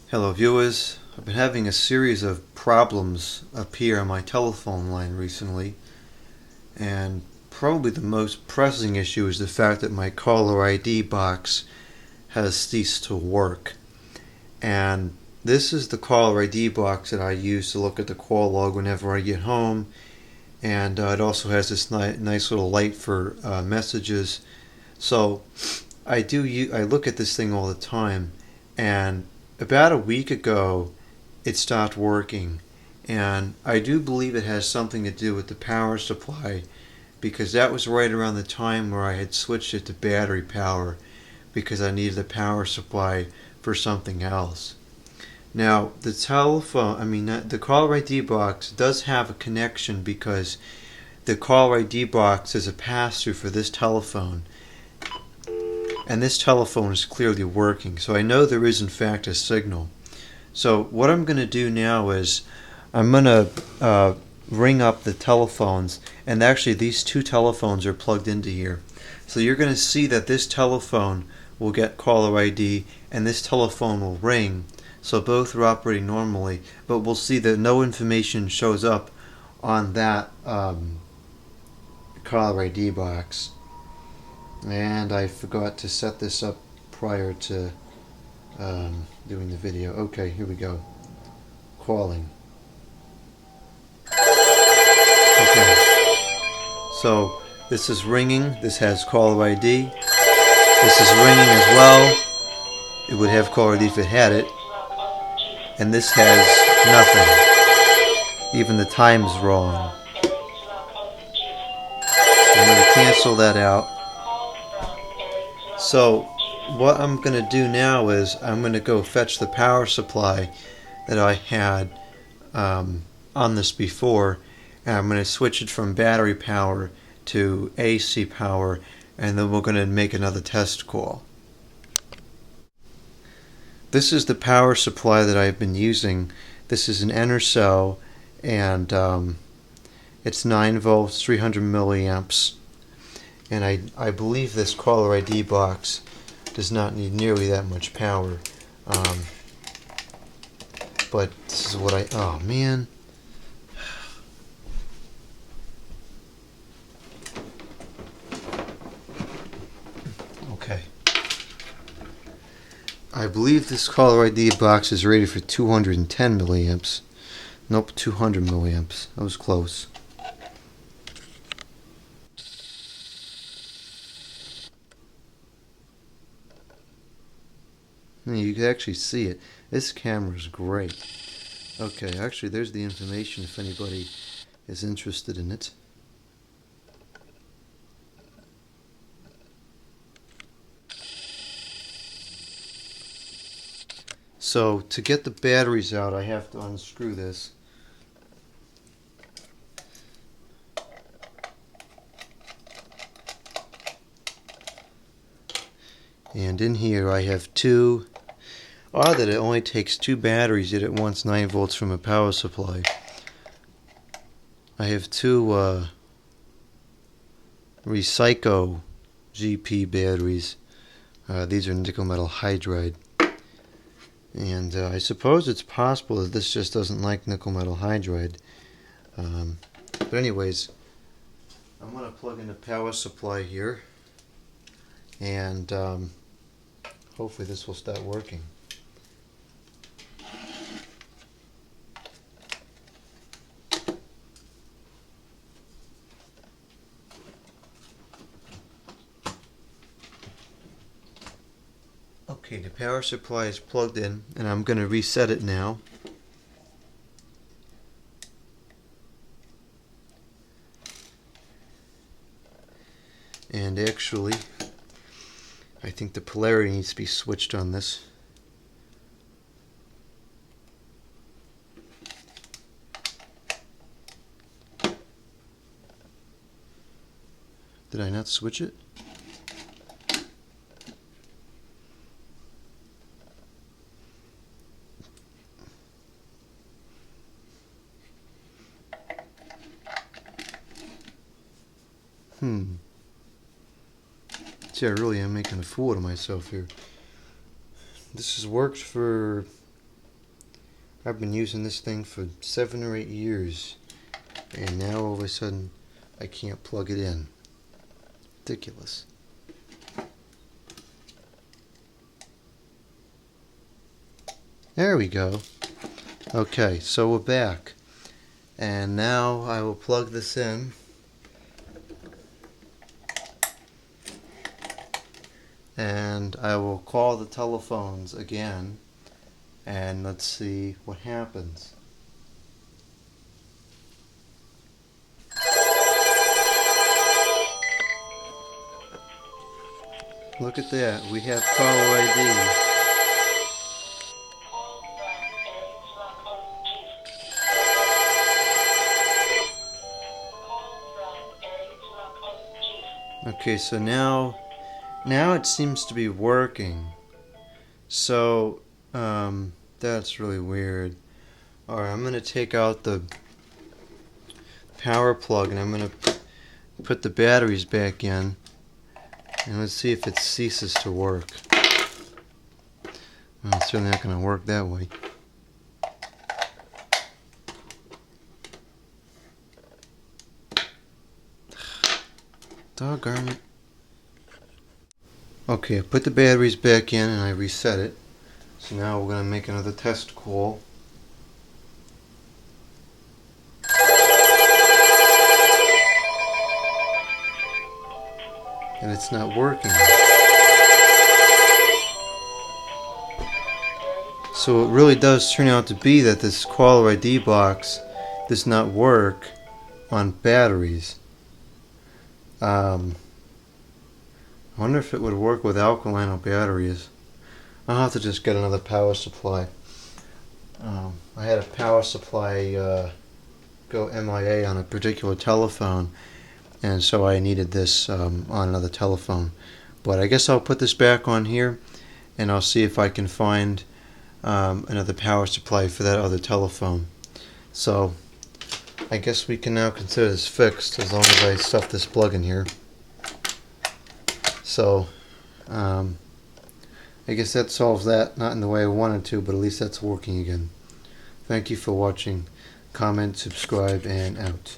Hello viewers, I've been having a series of problems appear on my telephone line recently, and probably the most pressing issue is the fact that my caller ID box has ceased to work. And this is the caller ID box that I use to look at the call log whenever I get home, and it also has this nice little light for messages. So I look at this thing all the time, and about a week ago it stopped working, and I do believe it has something to do with the power supply, because that was right around the time where I had switched it to battery power because I needed a power supply for something else. Now the caller ID box does have a connection because the caller ID box is a pass-through for this telephone, and this telephone is clearly working, so I know there is in fact a signal. So what I'm going to do now is I'm going to ring up the telephones, and actually these two telephones are plugged into here. So you're going to see that this telephone will get caller ID and this telephone will ring. So both are operating normally, but we'll see that no information shows up on that caller ID box. And I forgot to set this up prior to doing the video. Okay, here we go. Calling. Okay, so this is ringing. This has caller ID. This is ringing as well. It would have caller ID if it had it. And this has nothing. Even the time is wrong. I'm going to cancel that out. So what I'm going to do now is I'm going to go fetch the power supply that I had on this before, and I'm going to switch it from battery power to AC power, and then we're going to make another test call. This is the power supply that I've been using. This is an Enercell, and it's 9 volts, 300 milliamps, and I believe this caller ID box does not need nearly that much power. But this is what oh man. Okay. I believe this caller ID box is rated for 210 milliamps. Nope, 200 milliamps. That was close. You can actually see it. This camera is great. Okay, actually there's the information if anybody is interested in it. So to get the batteries out, I have to unscrew this. And in here I have two. Odd that it only takes two batteries, yet it wants 9 volts from a power supply. I have two Recyco GP batteries. These are nickel metal hydride. And I suppose it's possible that this just doesn't like nickel metal hydride. But anyways, I'm going to plug in the power supply here, and hopefully this will start working. Okay, the power supply is plugged in, and I'm going to reset it now. And actually, I think the polarity needs to be switched on this. Did I not switch it? See, I really am making a fool of myself here. This has worked for I've been using this thing for 7 or 8 years, and now all of a sudden I can't plug it in. Ridiculous. There we go. Okay, so we're back. And now I will plug this in. And I will call the telephones again. And let's see what happens. Look at that. We have caller ID. Okay, so now it seems to be working. So that's really weird. Alright, I'm going to take out the power plug and I'm going to put the batteries back in, and let's see if it ceases to work. Well, it's certainly not going to work that way. Doggone it. Okay, I put the batteries back in and I reset it. So now we're going to make another test call. And it's not working. So it really does turn out to be that this CallerID box does not work on batteries. I wonder if it would work with alkaline batteries. I'll have to just get another power supply. I had a power supply go MIA on a particular telephone, and so I needed this on another telephone. But I guess I'll put this back on here, and I'll see if I can find another power supply for that other telephone. So I guess we can now consider this fixed as long as I stuff this plug in here. So I guess that solves that. Not in the way I wanted to, but at least that's working again. Thank you for watching. Comment, subscribe, and out.